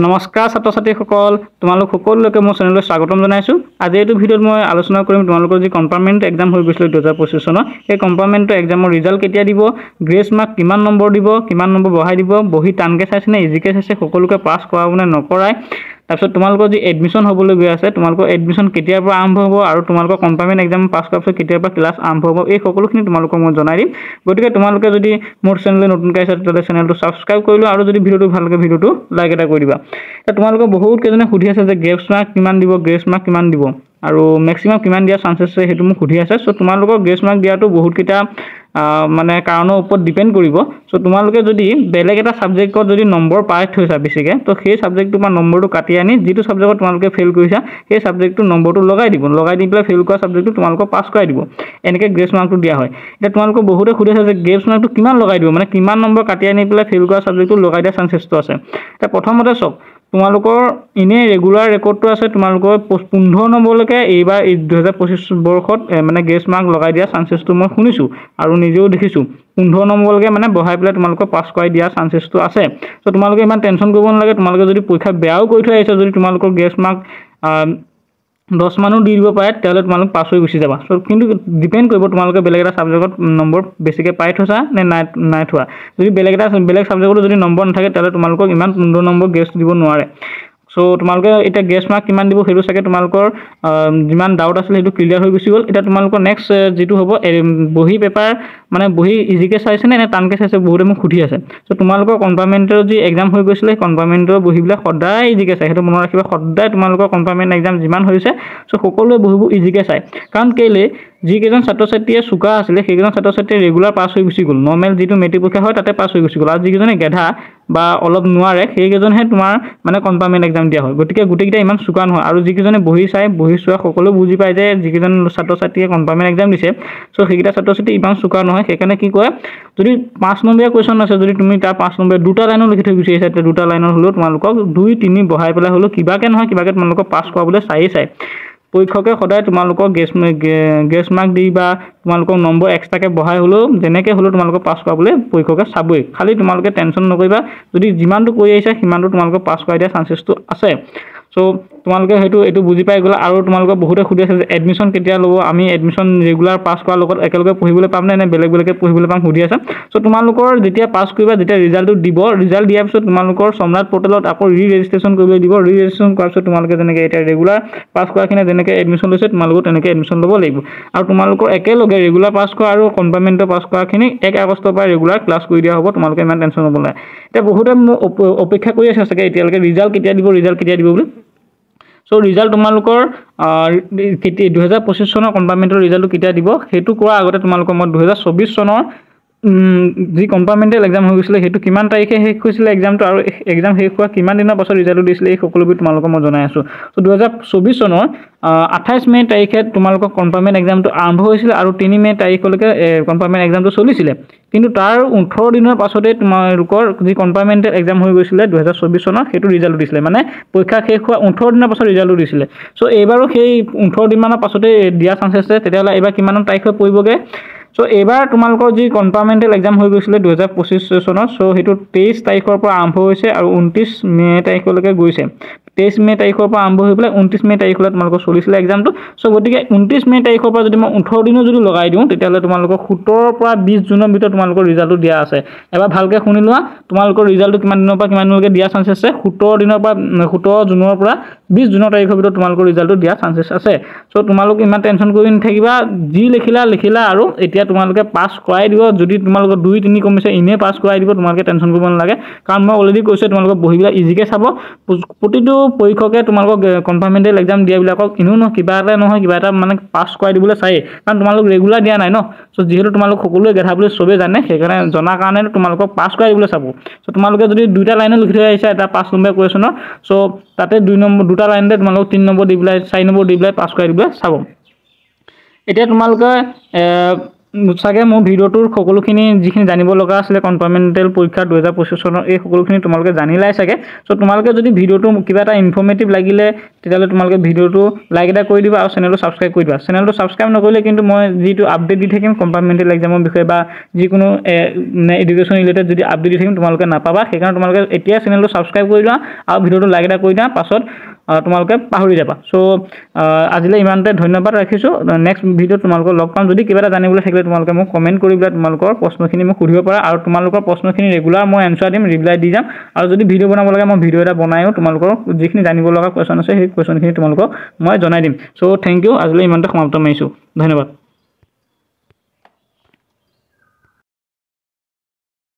নমস্কাৰ ছাত্ৰ ছাত্ৰীসকল তোমালোক সকলোকে মোৰ চেনেললৈ স্বাগতম জনাইছোঁ। আজি এইটো ভিডিঅ'ত মই আলোচনা কৰিম তোমালোকৰ যি কম্পাৰ্টমেণ্ট এক্সাম হৈ গৈছিল 2025 চনৰ এই কম্পাৰ্টমেণ্ট এক্সামৰ ৰিজাল্ট কেতিয়া দিব, গ্ৰেছ মাৰ্ক কিমান নম্বৰ দিব, কিমান নম্বৰ বঢ়াই দিব, বহি টানকৈ চাইছে নে ইজিকৈ চাইছে, সকলোকে পাছ কৰাব নে নকৰাই, তাৰপিছত তোমালোকৰ যি এডমিশ্যন হ'বলৈ গৈ আছে তোমালোকৰ এডমিশ্যন কেতিয়াৰ পৰা আৰম্ভ হ'ব আৰু তোমালোকৰ কম্পাৰ্টমেণ্ট এক্সাম পাছ কৰাৰ পিছত কেতিয়াৰ পৰা ক্লাছ আৰম্ভ হ'ব, এই সকলোখিনি তোমালোকক মই জনাই দিম। গতিকে তোমালোকে যদি মোৰ চেনেললৈ নতুনকৈ আহিছে তেতিয়াহ'লে চেনেলটো ছাবস্ক্ৰাইব কৰি লোৱা আৰু যদি ভিডিঅ'টো ভালকৈ ভিডিঅ'টো লাইক এটা কৰি দিবা। তোমালোকে বহুত কেইজনে সুধি আছে যে গ্ৰেছ মাৰ্ক কিমান দিব, গ্ৰেছ মাৰ্ক কিমান দিব আৰু মেক্সিমাম কিমান দিয়া চান্সেছ আছে সেইটো মোক সুধি আছে। চ' তোমালোকৰ গ্ৰেছ মাৰ্ক দিয়াটো বহুতকেইটা মানে কাৰণৰ ওপৰত ডিপেণ্ড কৰিব। চ' তোমালোকে যদি বেলেগ এটা ছাবজেক্টত যদি নম্বৰ পাই থৈছা বেছিকৈ, তো সেই ছাবজেক্টটোৰ পৰা নম্বৰটো কাটি আনি যিটো ছাবজেক্টত তোমালোকে ফেইল কৰিছা সেই ছাবজেক্টটো নম্বৰটো লগাই দি পেলাই ফেইল কৰা ছাবজেক্টটো তোমালোকক পাছ কৰাই দিব। এনেকৈ গ্ৰেছ মাৰ্কটো দিয়া হয়। এতিয়া তোমালোকক বহুতে সুধি আছে যে গ্ৰেছ মাৰ্কটো কিমান লগাই দিব, মানে কিমান নম্বৰ কাটি আনি পেলাই ফেইল কৰা ছাবজেক্টটো লগাই দিয়া চান্সেছটো আছে। এতিয়া প্ৰথমতে চাওক, তোমালোকৰ এনেই ৰেগুলাৰ ৰেকৰ্ডটো আছে তোমালোকৰ 15 নম্বৰলৈকে এইবাৰ 2025 বৰ্ষত মানে গ্ৰেছ মাৰ্ক লগাই দিয়া চান্সেছটো মই শুনিছোঁ আৰু নিজেও দেখিছোঁ। 15 নম্বৰলৈকে মানে বঢ়াই পেলাই তোমালোকক পাছ কৰাই দিয়া চান্সেছটো আছে। চ' তোমালোকে ইমান টেনশ্যন কৰিব নালাগে। তোমালোকে যদি পৰীক্ষা বেয়াও কৰি থৈ আহিছে, যদি তোমালোকৰ গ্ৰেছ মাৰ্ক 10 মানো দি দিব পাৰে তেতিয়াহ'লে তোমালোক পাছ হৈ গুচি যাবা। চ' কিন্তু ডিপেণ্ড কৰিব তোমালোকে বেলেগ এটা ছাবজেক্টত নম্বৰ বেছিকৈ পাই থৈছা নে নাই থোৱা। যদি বেলেগ ছাবজেক্টতো যদি নম্বৰ নাথাকে তেতিয়াহ'লে তোমালোকক ইমান 15 নম্বৰ গ্ৰেছ দিব নোৱাৰে। চ' তোমালোকে এতিয়া গ্ৰেছ মাৰ্ক কিমান দিব সেইটো চাগে তোমালোকৰ যিমান ডাউট আছিলে সেইটো ক্লিয়াৰ হৈ গুচি গ'ল। এতিয়া তোমালোকৰ নেক্সট যিটো হ'ব বহি পেপাৰ মানে বহি ইজিকৈ চাইছে নে টানকৈ চাইছে বহুতে মোক সুধি আছে। চ' তোমালোকৰ কম্পাৰ্টমেণ্টৰ যি এক্সাম হৈ গৈছিলে সেই কম্পাৰ্টমেণ্টৰ বহিবিলাক সদায় ইজিকৈ চাই, সেইটো মনত ৰাখিবা। সদায় তোমালোকৰ কম্পাৰ্টমেণ্ট এক্সাম যিমান হৈছে চ' সকলোৱে বহিবোৰ ইজিকৈ চায়। কাৰণ কেলৈ যিকেইজন ছাত্ৰ ছাত্ৰীয়ে চোকা আছিলে সেইকেইজন ছাত্ৰ ছাত্ৰীয়ে ৰেগুলাৰ পাছ হৈ গুচি গ'ল। নৰ্মেল যিটো মেট্ৰিক পৰীক্ষা হয় তাতে পাছ হৈ গুচি গ'ল। আৰু যিকেইজনে গেধা বা অলপ নোৱাৰে সেইকেইজনহে তোমাৰ মানে কম্পাৰ্টমেণ্ট এক্সাম দিয়া হয়। গতিকে গোটেইকেইটা ইমান চোকা নহয়। আৰু যিকেইজনে বহি চোৱা সকলো বুজি পায় যে যিকেইজন ছাত্ৰ ছাত্ৰীয়ে কম্পাৰ্টমেণ্ট এক্সাম দিছে চ' সেইকেইটা ছাত্ৰ ছাত্ৰী ইমান চোকা নহয়। সেইকাৰণে কি কয়, যদি 5 নম্বৰীয়া কুৱেশ্যন আছে, যদি তুমি তাৰ 5 নম্বৰ দুটা লাইনো লিখি থৈ গুচি আহিছা, তেতিয়া দুটা লাইনত হ'লেও তোমালোকক 2-3 বঢ়াই পেলাই হ'লেও কিবাকৈ নহয় কিবাকৈ তোমালোকক পাছ কৰাবলৈ চায়। পৰীক্ষকে সদায় তোমালোকক গ্ৰেছ মাৰ্ক দি বা তোমালোকক নম্বৰ এক্সট্ৰাকৈ বঢ়াই হ'লেও যেনেকৈ হ'লেও তোমালোকক পাছ কৰাবলৈ পৰীক্ষকে চাবই। খালি তোমালোকে টেনশ্যন নকৰিবা, যদি যিমানটো কৰি আহিছা সিমানটো তোমালোকক পাছ কৰাই দিয়া চান্সেছটো আছে। চ' তোমালোকে এইটো বুজি পাই গ'লা। আৰু তোমালোকক বহুতে সুধি আছে যে এডমিশ্যন কেতিয়া ল'ব, আমি এডমিশ্যন ৰেগুলাৰ পাছ কৰাৰ লগত একেলগে পঢ়িবলৈ পাম নে বেলেগকৈ পঢ়িবলৈ পাম সুধি আছে। চ' তোমালোকৰ যেতিয়া পাছ কৰিবা, যেতিয়া ৰিজাল্টটো দিব, ৰিজাল্ট দিয়াৰ পিছত তোমালোকৰ সম্ৰাট পৰ্টেলত আকৌ ৰেজিষ্ট্ৰেশ্যন কৰিবলৈ দিব। ৰেজিষ্ট্ৰেশ্যন কৰাৰ পিছত তোমালোকে যেনেকৈ এতিয়া ৰেগুলাৰ পাছ কৰাখিনি যেনেকৈ এডমিশ্যন লৈছে তোমালোকেও তেনেকৈ এডমিশ্যন ল'ব লাগিব। আৰু তোমালোকৰ একেলগে ৰেগুলাৰ পাছ কৰা আৰু কম্পাৰ্টমেণ্টৰ পাছ কৰাখিনি 1 আগষ্টৰ পৰা ৰেগুলাৰ ক্লাছ কৰি দিয়া হ'ব। তোমালোকে ইমান টেনশ্যন ল'ব নালাগে। এতিয়া বহুতে মোক অপেক্ষা কৰি আছে চাগে এতিয়ালৈকে ৰিজাল্ট কেতিয়া দিব বুলি। চ' ৰিজাল্ট তোমালোকৰ 2025 চনৰ কম্পাৰ্টমেণ্টৰ ৰিজাল্টটো কেতিয়া দিব সেইটো কোৱাৰ আগতে তোমালোকৰ মই 2024 চনৰ যি কম্পাৰ্টমেণ্টেল এক্সাম হৈ গৈছিলে সেইটো কিমান তাৰিখে শেষ হৈছিলে এক্সামটো আৰু এক্সাম শেষ হোৱা কিমান দিনৰ পাছত ৰিজাল্টটো দিছিলে এই সকলোবোৰ তোমালোকক মই জনাই আছোঁ। চ' 2024 চনৰ 28 মে' তাৰিখে তোমালোকৰ কম্পাৰ্টমেণ্ট এক্সামটো আৰম্ভ হৈছিলে আৰু 3 মে' তাৰিখলৈকে কম্পাৰ্টমেণ্ট এক্সামটো চলিছিলে। কিন্তু তাৰ 18 দিনৰ পাছতে তোমালোকৰ যি কম্পাৰ্টমেণ্টেল এক্সাম হৈ গৈছিলে 2024 চনৰ সেইটো ৰিজাল্টটো দিছিলে। মানে পৰীক্ষা শেষ হোৱা 18 দিনৰ পাছত ৰিজাল্টটো দিছিলে। চ' এইবাৰো সেই 18 দিনমানৰ পাছতে দিয়া চান্স আছে। তেতিয়াহ'লে এইবাৰ কিমানৰ তাৰিখে পৰিবগৈ। চ' এইবাৰ তোমালোকৰ যি কম্পাৰ্টমেণ্টেল এক্সাম হৈ গৈছিলে 2025 চনত, চ' সেইটো 23 তাৰিখৰ পৰা আৰম্ভ হৈছে আৰু 29 মে' তাৰিখলৈকে গৈছে। 23 মে' তাৰিখৰ পৰা আৰম্ভ হৈ পেলাই 29 মে' তাৰিখলৈ তোমালোকৰ চলিছিলে এক্সামটো। চ' গতিকে 29 মে' তাৰিখৰ পৰা যদি মই 18 দিনো যদি লগাই দিওঁ তেতিয়াহ'লে তোমালোকৰ 17 পৰা 20 জুনৰ ভিতৰত তোমালোকৰ ৰিজাল্টটো দিয়া আছে। এবাৰ ভালকৈ শুনি লোৱা, তোমালোকৰ ৰিজাল্টটো কিমান দিনৰ পৰা কিমান দিনলৈকে দিয়া চান্স আছে। 17 জুনৰ পৰা 20 জুনৰ তাৰিখৰ ভিতৰত তোমালোকৰ ৰিজাল্টটো দিয়া চান্সেছ আছে। চ' তোমালোক ইমান টেনশ্যন কৰি নাথাকিবা, যি লিখিলা আৰু এতিয়া তোমালোকে পাছ কৰাই দিব। যদি তোমালোকৰ 2-3 কমিছে এনেই পাছ কৰাই দিব, তোমালোকে টেনশ্যন কৰিব নালাগে। কাৰণ মই অলৰেডি কৈছোঁ তোমালোকৰ বহিবিলাক ইজিকৈ চাব। প্ৰতিটো পৰীক্ষকে তোমালোকক কম্পাৰ্টমেণ্টেল এক্সাম দিয়াবিলাকক এনেও কিবা এটা মানে পাছ কৰাই দিবলৈ চায়েই। কাৰণ তোমালোক ৰেগুলাৰ দিয়া নাই ন। চ' যিহেতু তোমালোক সকলোৱে গেধা বুলি চবেই জানে, সেইকাৰণে জনাৰ কাৰণে তোমালোকক পাছ কৰাই দিবলৈ চাব। চ' তোমালোকে যদি 2টা লাইনো লিখি থৈ আহিছা এটা 5 নম্বৰ কুৱেশ্যনৰ, চ' তাতে 2টা লাইনতে তোমালোকক 3 নম্বৰ দি পেলাই 4 নম্বৰ দি পেলাই পাছ কৰাই দিবলৈ চাব। এতিয়া তোমালোকে চাগে মোৰ ভিডিঅ'টোৰ সকলোখিনি যিখিনি জানিব লগা আছিলে কম্পাৰ্টমেণ্টেল পৰীক্ষা 2025 চনৰ এই সকলোখিনি তোমালোকে জানিলাই চাগে সো তোমালোকে যদি ভিডিঅ'টো কিবা এটা ইনফৰ্মেটিভ লাগিলে তেতিয়াহ'লে তোমালোকে ভিডিঅ'টো লাইক এটা কৰি দিবা আৰু চেনেলটো ছাবস্ক্ৰাইব কৰি দিবা চেনেলটো ছাবস্ক্ৰাইব নকৰিলে কিন্তু মই যিটো আপডেট দি থাকিম কম্পাৰ্টমেণ্টেল এক্সামৰ বিষয়ে বা যিকোনো এডুকেশ্যন ৰিলেটেড যদি আপডেট দি থাকিম তোমালোকে নাপাবা সেইকাৰণে তোমালোকে এতিয়া চেনেলটো ছাবস্ক্ৰাইব কৰি লোৱা আৰু ভিডিঅ'টো লাইক এটা কৰি দিয়া পাছত তোমালোকে পাহৰি যাবা সো আজিলৈ ইমানতে ধন্যবাদ ৰাখিছোঁ নেক্সট ভিডিঅ'ত তোমালোকক লগ পাম যদি কিবা এটা জানিবলৈ থাকিলে তোমালোকে মোক কমেণ্ট কৰি পেলাই তোমালোকৰ প্ৰশ্নখিনি মোক সুধিব পাৰা আৰু তোমালোকৰ প্ৰশ্নখিনি ৰেগুলাৰ মই এনচাৰ দিম ৰিপ্লাই দি যাম আৰু যদি ভিডিঅ' বনাব লাগে মই ভিডিঅ' এটা বনায়ো তোমালোকৰ যিখিনি জানিব লগা কুৱেশ্যন আছে সেই কুৱেশ্যনখিনি তোমালোকক মই জনাই দিম সো থেংক ইউ আজিলৈ ইমানতে সমাপ্ত মাৰিছোঁ ধন্যবাদ